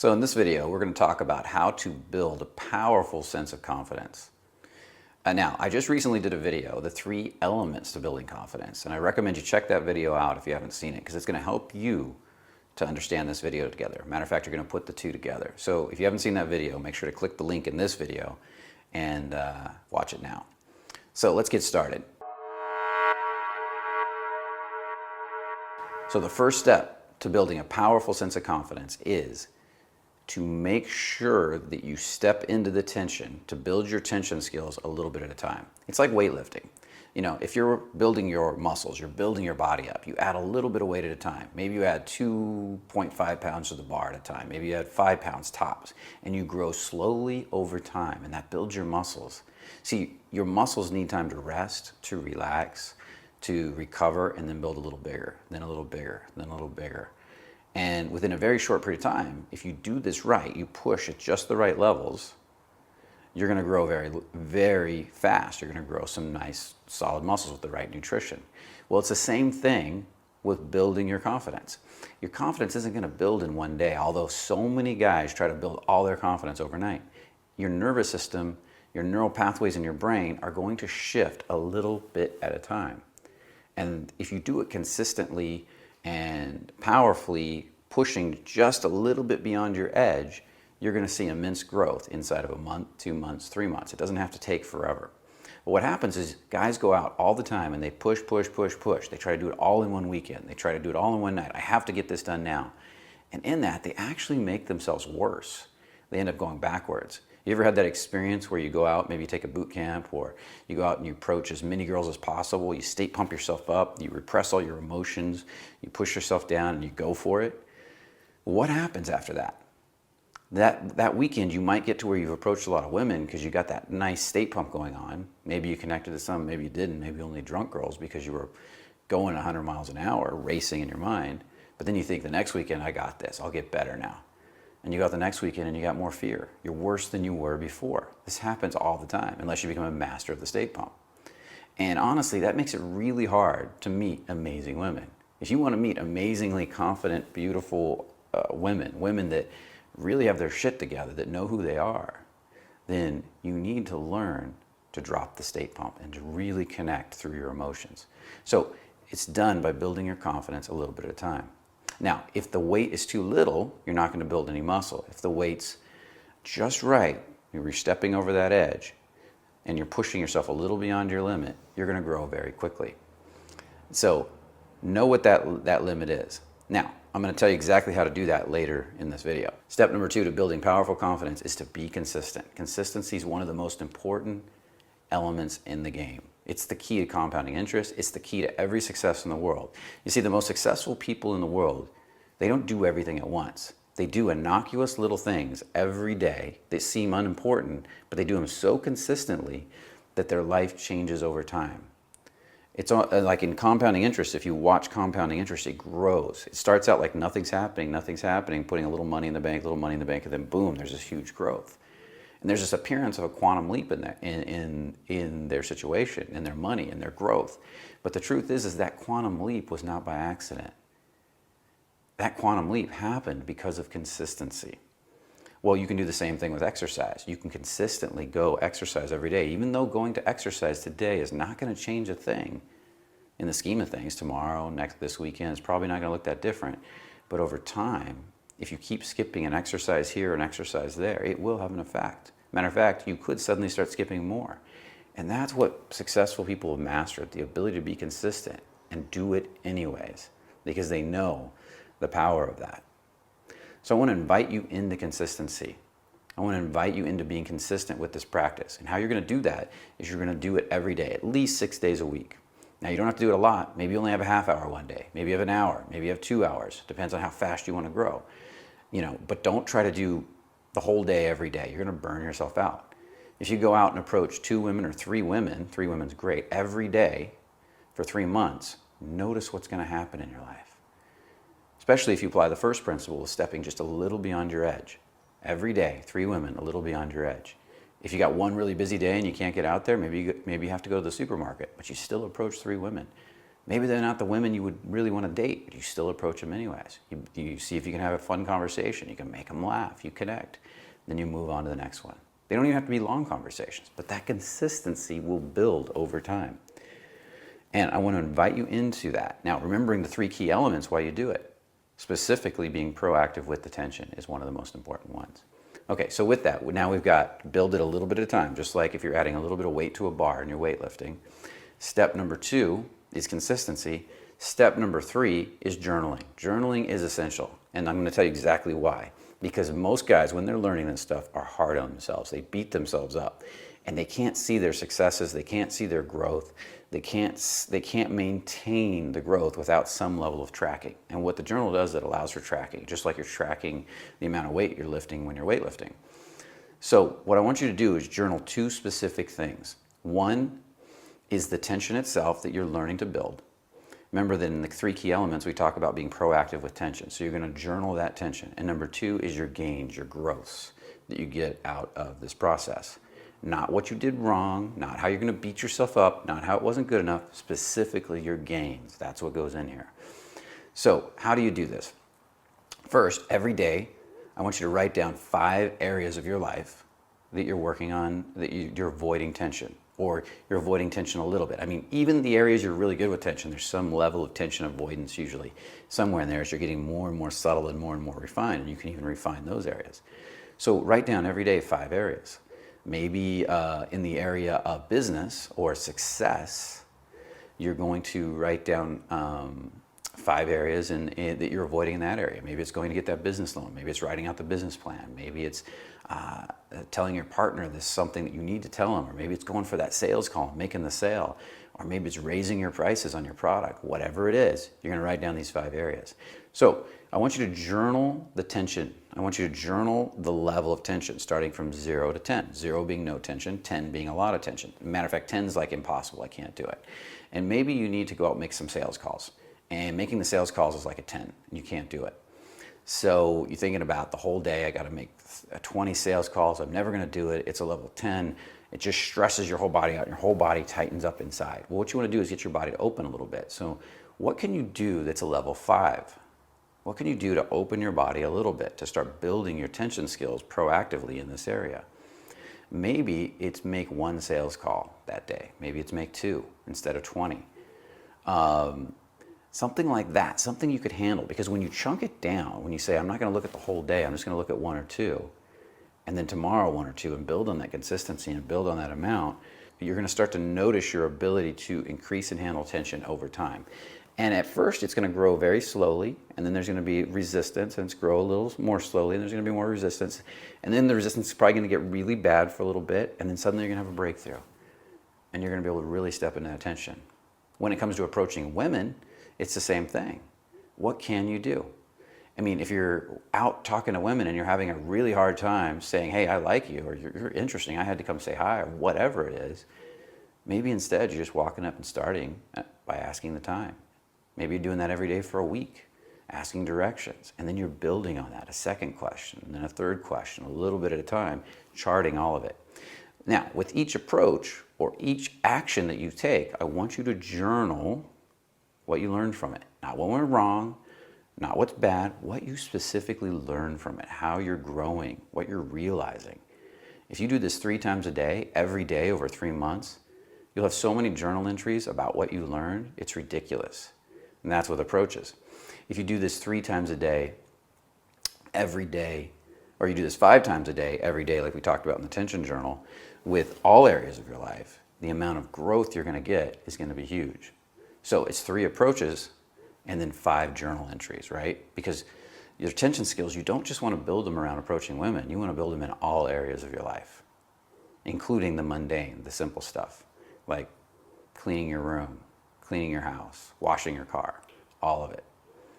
So in this video, we're going to talk about how to build a powerful sense of confidence. Now, I just recently did a video, the 3 elements to building confidence, and I recommend you check that video out if you haven't seen it, because it's going to help you to understand this video together. Matter of fact, you're going to put the 2 together. So if you haven't seen that video, make sure to click the link in this video and watch it now. So let's get started. So the first step to building a powerful sense of confidence is to make sure that you step into the tension, to build your tension skills a little bit at a time. It's like weightlifting. You know, if you're building your muscles, you're building your body up, you add a little bit of weight at a time. Maybe you add 2.5 pounds to the bar at a time. Maybe you add 5 pounds tops, and you grow slowly over time, and that builds your muscles. See, your muscles need time to rest, to relax, to recover, and then build a little bigger, then a little bigger, then a little bigger. And within a very short period of time, if you do this right, you push at just the right levels, you're going to grow very, very fast. You're going to grow some nice, solid muscles with the right nutrition. Well, it's the same thing with building your confidence. Your confidence isn't going to build in one day, although so many guys try to build all their confidence overnight. Your nervous system, your neural pathways in your brain are going to shift a little bit at a time. And if you do it consistently and powerfully, pushing just a little bit beyond your edge, you're going to see immense growth inside of a month, 2 months, 3 months. It doesn't have to take forever. But what happens is guys go out all the time and they push, push, push, push. They try to do it all in one weekend. They try to do it all in one night. I have to get this done now. And in that, they actually make themselves worse. They end up going backwards. You ever had that experience where you go out, maybe you take a boot camp, or you go out and you approach as many girls as possible, you state pump yourself up, you repress all your emotions, you push yourself down and you go for it? What happens after that? That weekend you might get to where you've approached a lot of women because you got that nice state pump going on. Maybe you connected to some, maybe you didn't, maybe only drunk girls because you were going 100 miles an hour, racing in your mind. But then you think the next weekend, I got this, I'll get better now. And you go out the next weekend and you got more fear. You're worse than you were before. This happens all the time, unless you become a master of the state pump. And honestly, that makes it really hard to meet amazing women. If you want to meet amazingly confident, beautiful women that really have their shit together, that know who they are, then you need to learn to drop the state pump and to really connect through your emotions. So it's done by building your confidence a little bit at a time. Now, if the weight is too little, you're not going to build any muscle. If the weight's just right, you're stepping over that edge, and you're pushing yourself a little beyond your limit, you're going to grow very quickly. So know what that limit is. Now, I'm going to tell you exactly how to do that later in this video. Step number 2 to building powerful confidence is to be consistent. Consistency is one of the most important elements in the game. It's the key to compounding interest. It's the key to every success in the world. You see, the most successful people in the world, they don't do everything at once. They do innocuous little things every day that seem unimportant, but they do them so consistently that their life changes over time. It's like in compounding interest. If you watch compounding interest, it grows. It starts out like nothing's happening, putting a little money in the bank, and then boom, there's this huge growth. And there's this appearance of a quantum leap in their situation, in their money, in their growth. But the truth is that quantum leap was not by accident. That quantum leap happened because of consistency. Well, you can do the same thing with exercise. You can consistently go exercise every day, even though going to exercise today is not going to change a thing in the scheme of things. Tomorrow, this weekend, it's probably not going to look that different. But over time, if you keep skipping an exercise here and exercise there, it will have an effect. Matter of fact, you could suddenly start skipping more. And that's what successful people have mastered, the ability to be consistent and do it anyways, because they know the power of that. So I want to invite you into consistency. I want to invite you into being consistent with this practice. And how you're going to do that is you're going to do it every day, at least 6 days a week. Now, you don't have to do it a lot. Maybe you only have a half hour one day. Maybe you have an hour. Maybe you have 2 hours. Depends on how fast you want to grow. But don't try to do the whole day every day. You're going to burn yourself out. If you go out and approach 2 women or 3 women, 3 women's great, every day for 3 months, notice what's going to happen in your life. Especially if you apply the first principle of stepping just a little beyond your edge. Every day, 3 women, a little beyond your edge. If you got one really busy day and you can't get out there, maybe you have to go to the supermarket, but you still approach 3 women. Maybe they're not the women you would really want to date, but you still approach them anyways. You see if you can have a fun conversation. You can make them laugh. You connect. Then you move on to the next one. They don't even have to be long conversations, but that consistency will build over time. And I want to invite you into that. Now, remembering the 3 key elements while you do it, specifically being proactive with the tension is one of the most important ones. Okay, so with that, now we've got build it a little bit at a time, just like if you're adding a little bit of weight to a bar and you're weightlifting. Step number 2 is consistency. Step number 3 is journaling. Journaling is essential, and I'm going to tell you exactly why. Because most guys, when they're learning this stuff, are hard on themselves. They beat themselves up, and they can't see their successes. They can't see their growth. They can't maintain the growth without some level of tracking. And what the journal does, it allows for tracking, just like you're tracking the amount of weight you're lifting when you're weightlifting. So what I want you to do is journal 2 specific things. One is the tension itself that you're learning to build. Remember that in the 3 key elements, we talk about being proactive with tension. So you're going to journal that tension. And number 2 is your gains, your growths that you get out of this process. Not what you did wrong, not how you're going to beat yourself up, not how it wasn't good enough, specifically your gains. That's what goes in here. So how do you do this? First, every day, I want you to write down 5 areas of your life that you're working on, that you're avoiding tension, or you're avoiding tension a little bit. I mean, even the areas you're really good with tension, there's some level of tension avoidance usually somewhere in there as you're getting more and more subtle and more refined, and you can even refine those areas. So write down every day 5 areas. Maybe in the area of business or success, you're going to write down 5 areas that you're avoiding in that area. Maybe it's going to get that business loan. Maybe it's writing out the business plan. Maybe it's telling your partner this is something that you need to tell them. Or maybe it's going for that sales call, making the sale. Or maybe it's raising your prices on your product. Whatever it is, you're going to write down these 5 areas. So I want you to journal the tension. I want you to journal the level of tension, starting from 0 to 10. 0 being no tension, 10 being a lot of tension. Matter of fact, 10 is like impossible. I can't do it. And maybe you need to go out and make some sales calls. And making the sales calls is like a 10, and you can't do it. So you're thinking about the whole day, I got to make 20 sales calls. I'm never going to do it. It's a level 10. It just stresses your whole body out. Your whole body tightens up inside. Well, what you want to do is get your body to open a little bit. So what can you do that's a level 5? What can you do to open your body a little bit, to start building your tension skills proactively in this area? Maybe it's make 1 sales call that day. Maybe it's make 2 instead of 20. Something like that, something you could handle. Because when you chunk it down, when you say, I'm not going to look at the whole day, I'm just going to look at 1 or 2, and then tomorrow 1 or 2, and build on that consistency and build on that amount, you're going to start to notice your ability to increase and handle tension over time. And at first, it's going to grow very slowly, and then there's going to be resistance, and it's grow a little more slowly, and there's going to be more resistance. And then the resistance is probably going to get really bad for a little bit, and then suddenly you're going to have a breakthrough. And you're going to be able to really step into that tension. When it comes to approaching women, it's the same thing. What can you do? I mean, if you're out talking to women and you're having a really hard time saying, hey, I like you, or you're interesting, I had to come say hi, or whatever it is, maybe instead you're just walking up and starting by asking the time. Maybe you're doing that every day for a week, asking directions, and then you're building on that, a second question, and then a third question, a little bit at a time, charting all of it. Now, with each approach or each action that you take, I want you to journal what you learned from it. Not what went wrong, not what's bad, what you specifically learned from it, how you're growing, what you're realizing. If you do this 3 times a day, every day over 3 months, you'll have so many journal entries about what you learned, it's ridiculous. And that's with approaches. If you do this 3 times a day, every day, or you do this 5 times a day, every day, like we talked about in the tension journal, with all areas of your life, the amount of growth you're going to get is going to be huge. So it's 3 approaches and then 5 journal entries, right? Because your tension skills, you don't just want to build them around approaching women. You want to build them in all areas of your life, including the mundane, the simple stuff, like cleaning your room, cleaning your house, washing your car, all of it.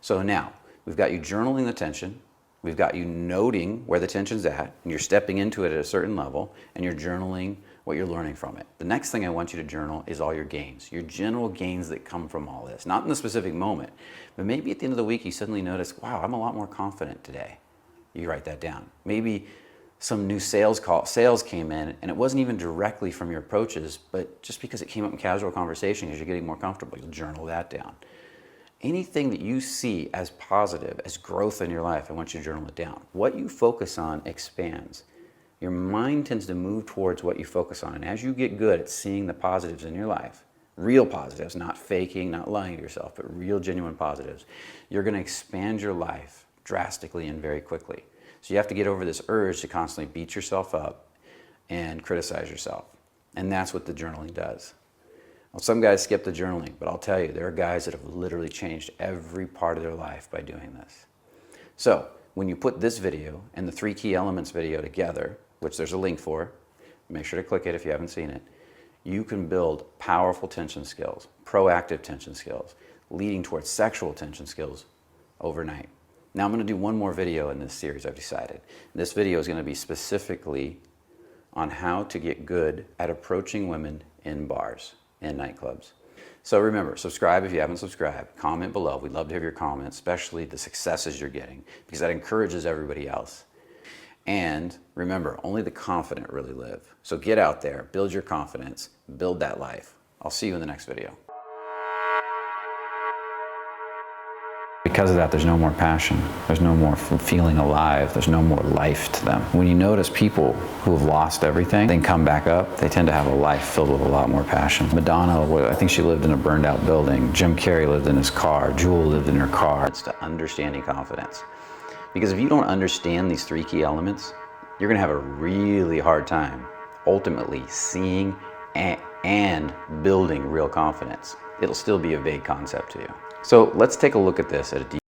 So now, we've got you journaling the tension, we've got you noting where the tension's at, and you're stepping into it at a certain level, and you're journaling what you're learning from it. The next thing I want you to journal is all your gains, your general gains that come from all this. Not in the specific moment, but maybe at the end of the week you suddenly notice, wow, I'm a lot more confident today. You write that down. Maybe some new sales came in, and it wasn't even directly from your approaches, but just because it came up in casual conversation as you're getting more comfortable, you'll journal that down. Anything that you see as positive, as growth in your life, I want you to journal it down. What you focus on expands. Your mind tends to move towards what you focus on, and as you get good at seeing the positives in your life, real positives, not faking, not lying to yourself, but real genuine positives, you're going to expand your life drastically and very quickly. So you have to get over this urge to constantly beat yourself up and criticize yourself. And that's what the journaling does. Well, some guys skip the journaling, but I'll tell you, there are guys that have literally changed every part of their life by doing this. So when you put this video and the 3 key elements video together, which there's a link for, make sure to click it if you haven't seen it, you can build powerful tension skills, proactive tension skills, leading towards sexual tension skills overnight. Now I'm going to do one more video in this series, I've decided. This video is going to be specifically on how to get good at approaching women in bars and nightclubs. So remember, subscribe if you haven't subscribed. Comment below. We'd love to hear your comments, especially the successes you're getting, because that encourages everybody else. And remember, only the confident really live. So get out there, build your confidence, build that life. I'll see you in the next video. Because of that, there's no more passion. There's no more feeling alive. There's no more life to them. When you notice people who have lost everything, then come back up, they tend to have a life filled with a lot more passion. Madonna, I think she lived in a burned out building. Jim Carrey lived in his car. Jewel lived in her car. It's to understanding confidence. Because if you don't understand these 3 key elements, you're gonna have a really hard time ultimately seeing and building real confidence. It'll still be a vague concept to you. So let's take a look at this at a deep